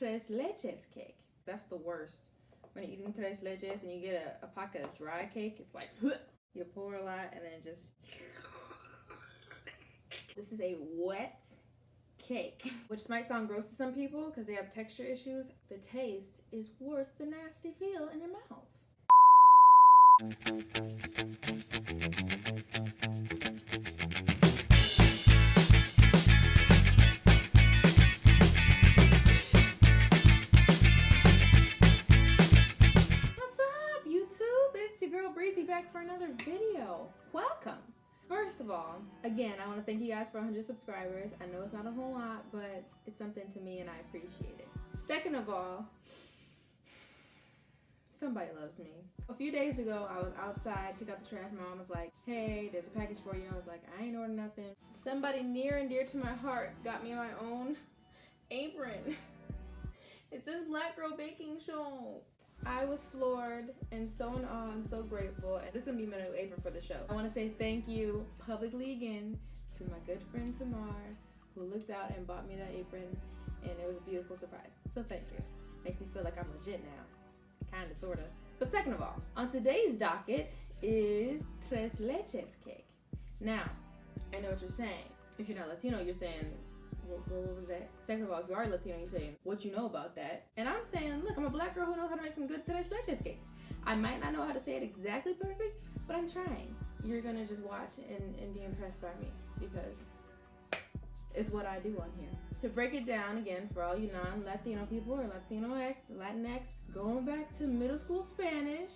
tres leches cake. That's the worst. When you're eating tres leches and you get a pocket of dry cake, it's like, you pour a lot and then just. This is a wet cake, which might sound gross to some people because they have texture issues. The taste is worth the nasty feel in your mouth. What's up, YouTube? It's your girl Breezy back for another video. Welcome. First of all, again, I want to thank you guys for 100 subscribers. I know it's not a whole lot, but it's something to me and I appreciate it. Second of all, somebody loves me. A few days ago, I was outside, took out the trash. My mom was like, hey, there's a package for you. I was like, I ain't ordered nothing. Somebody near and dear to my heart got me my own apron. It says Black Girl Baking Show. I was floored and so in awe and so grateful. And this is gonna be my new apron for the show. I wanna say thank you publicly again to my good friend Tamar, who looked out and bought me that apron, and it was a beautiful surprise. So thank you. Makes me feel like I'm legit now. Kinda, sorta. But second of all, on today's docket is tres leches cake. Now, I know what you're saying. If you're not Latino, you're saying, what was that? Second of all, if you are Latino, you're saying, what you know about that? And I'm saying, look, I'm a black girl who knows how to make some good tres leches cake. I might not know how to say it exactly perfect, but I'm trying. You're gonna just watch and be impressed by me because it's what I do on here. To break it down again for all you non-Latino people or Latinx, going back to middle school Spanish,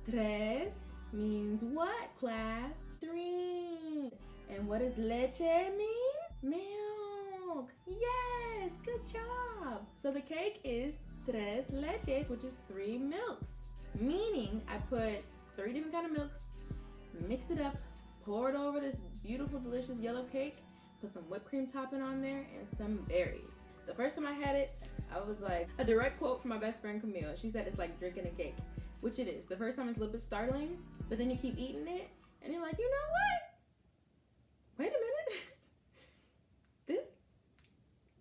tres means what, class? 3. And what does leche mean? Milk. Yes, good job. So the cake is tres leches, which is 3 milks. Meaning I put 3 different kind of milks, mixed it up, poured over this beautiful, delicious yellow cake, put some whipped cream topping on there and some berries. The first time I had it, I was like, a direct quote from my best friend Camille. She said it's like drinking a cake, which it is. The first time it's a little bit startling, but then you keep eating it and you're like, you know what? Wait a minute.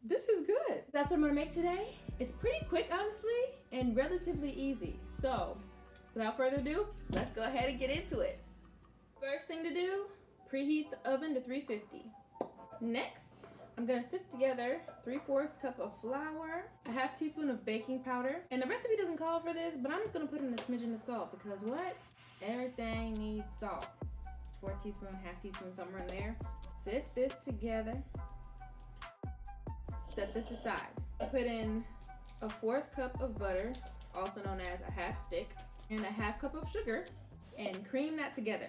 This is good. That's what I'm gonna make today. It's pretty quick, honestly, and relatively easy. So, without further ado, let's go ahead and get into it. First thing to do, preheat the oven to 350. Next, I'm gonna sift together 3/4 cup of flour, a 1/2 teaspoon of baking powder, and the recipe doesn't call for this, but I'm just gonna put in a smidgen of salt because what? Everything needs salt. 4 teaspoon, 1/2 teaspoon, somewhere in there. Sift this together. Set this aside. Put in a 1/4 cup of butter, also known as a 1/2 stick, and a 1/2 cup of sugar, and cream that together.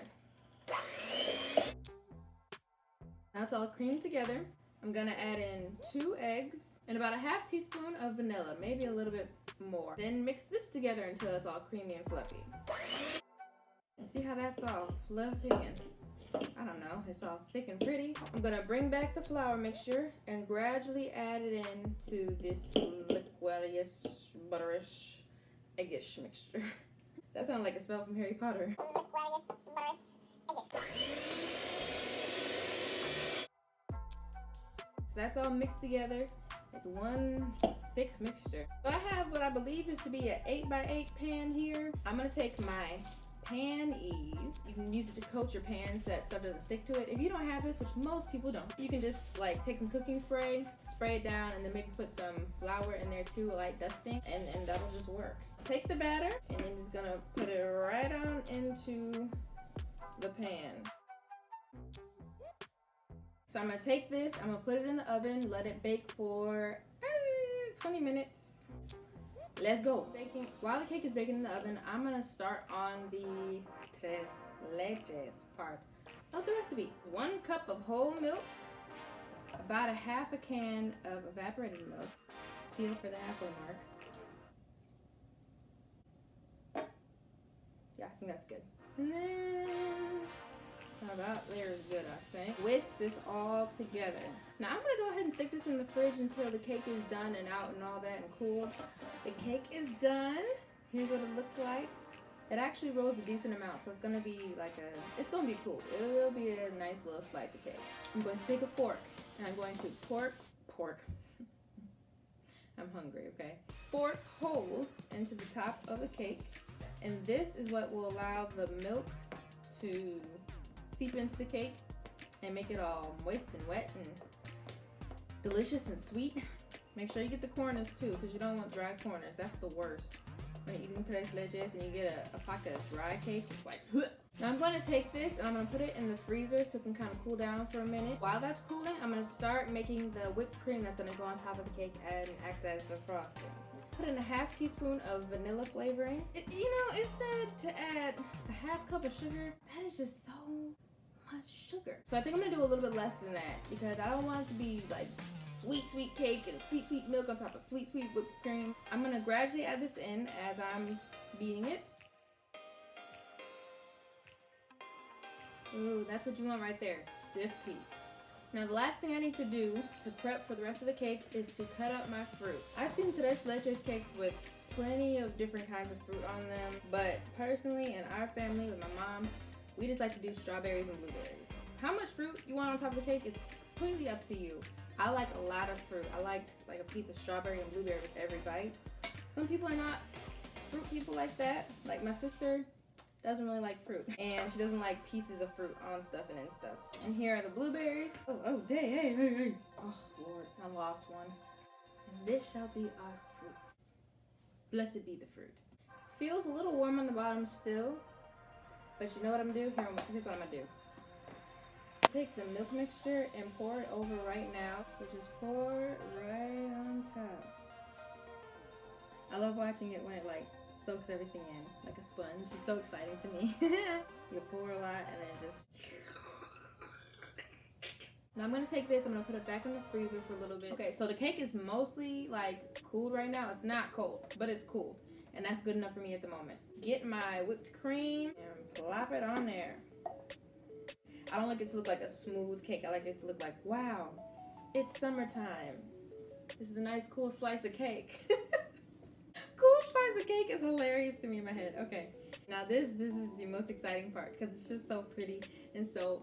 Now it's all creamed together. I'm gonna add in 2 eggs and about a 1/2 teaspoon of vanilla, maybe a little bit more. Then mix this together until it's all creamy and fluffy. And see how that's all fluffy and I don't know, it's all thick and pretty. I'm gonna bring back the flour mixture and gradually add it in to this liquidious, butterish, eggish mixture. That sounded like a spell from Harry Potter. Liquidious, butterish, eggish. That's all mixed together. It's one thick mixture. So I have what I believe is to be an 8x8 pan here. I'm gonna take my pan ease. You can use it to coat your pan so that stuff doesn't stick to it. If you don't have this, which most people don't, you can just like take some cooking spray, spray it down, and then maybe put some flour in there too, like dusting, and that'll just work. Take the batter and then just gonna put it right on into the pan. So I'm gonna take this, I'm gonna put it in the oven, let it bake for 20 minutes. Let's go. Baking. While the cake is baking in the oven, I'm gonna start on the tres leches part of the recipe. 1 cup of whole milk, about a 1/2 can of evaporated milk. Feel for the halfway mark. Yeah, I think that's good. And then about there is good, I think. Whisk this all together. Now I'm gonna go ahead and stick this in the fridge until the cake is done and out and all that and cool. The cake is done. Here's what it looks like. It actually rose a decent amount, so it's gonna be like it's gonna be cool. It will be a nice little slice of cake. I'm going to take a fork and I'm going to I'm hungry, okay? 4 holes into the top of the cake. And this is what will allow the milks to seep into the cake and make it all moist and wet and delicious and sweet. Make sure you get the corners too, because you don't want dry corners. That's the worst. When you're eating tres leches and you get a pocket of dry cake, it's like, huh. Now I'm going to take this and I'm going to put it in the freezer so it can kind of cool down for a minute. While that's cooling, I'm going to start making the whipped cream that's going to go on top of the cake and act as the frosting. Put in a ½ teaspoon of vanilla flavoring. It said to add a ½ cup of sugar. That is just so much sugar. So I think I'm going to do a little bit less than that because I don't want it to be like sweet cake and sweet milk on top of sweet whipped cream. I'm going to gradually add this in as I'm beating it. Ooh, that's what you want right there, stiff peaks. Now the last thing I need to do to prep for the rest of the cake is to cut up my fruit. I've seen tres leches cakes with plenty of different kinds of fruit on them, but personally in our family with my mom, we just like to do strawberries and blueberries. How much fruit you want on top of the cake is completely up to you. I like a lot of fruit. I like a piece of strawberry and blueberry with every bite. Some people are not fruit people like that. Like my sister doesn't really like fruit, and she doesn't like pieces of fruit on stuff and in stuff. And here are the blueberries. Oh, hey. Oh Lord, I lost one. And this shall be our fruits. Blessed be the fruit. Feels a little warm on the bottom still, but you know what I'm gonna do? Here's what I'm gonna do. Take the milk mixture and pour it over right now. So just pour right on top. I love watching it when it like soaks everything in like a sponge. It's so exciting to me. You pour a lot and then just... Now I'm gonna take this, I'm gonna put it back in the freezer for a little bit. Okay, so the cake is mostly like cooled right now. It's not cold, but it's cooled. And that's good enough for me at the moment. Get my whipped cream and plop it on there. I don't like it to look like a smooth cake. I like it to look like, wow, it's summertime. This is a nice cool slice of cake. Cool slice of cake is hilarious to me in my head. Okay, now this is the most exciting part because it's just so pretty and so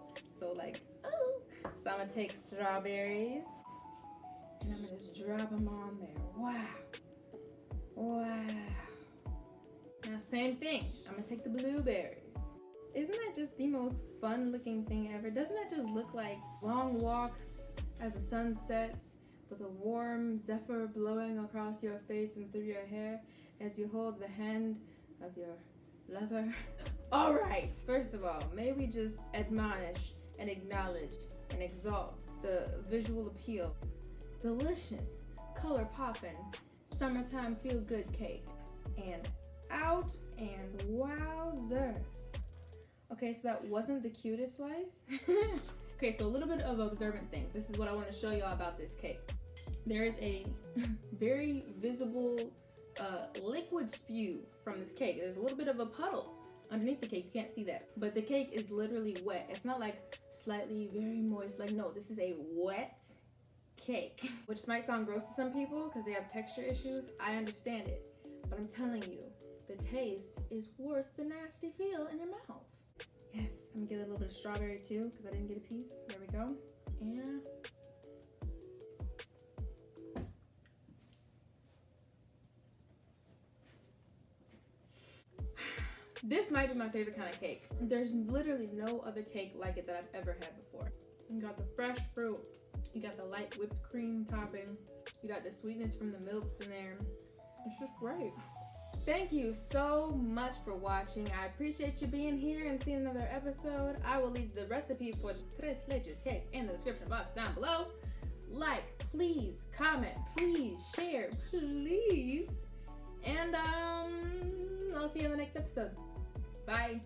like, ooh. So I'm gonna take strawberries and I'm gonna just drop them on there. Wow. Now same thing, I'm gonna take the blueberries. Isn't that just the most fun looking thing ever? Doesn't that just look like long walks as the sun sets with a warm zephyr blowing across your face and through your hair as you hold the hand of your lover? All right, first of all, may we just admonish and acknowledge and exalt the visual appeal. Delicious, color popping, summertime feel good cake. And out and wowzers. Okay, so that wasn't the cutest slice. Okay, so a little bit of observant things. This is what I want to show y'all about this cake. There is a very visible liquid spew from this cake. There's a little bit of a puddle underneath the cake. You can't see that. But the cake is literally wet. It's not like slightly very moist. Like, no, this is a wet cake. Which might sound gross to some people because they have texture issues. I understand it. But I'm telling you, the taste is worth the nasty feel in your mouth. Yes, I'm gonna get a little bit of strawberry too because I didn't get a piece. There we go. And this might be my favorite kind of cake. There's literally no other cake like it that I've ever had before. You got the fresh fruit, you got the light whipped cream topping, you got the sweetness from the milks in there. It's just great. Thank you so much for watching. I appreciate you being here and seeing another episode. I will leave the recipe for the tres leches cake in the description box down below. Like, please, comment, please, share, please. And I'll see you in the next episode. Bye.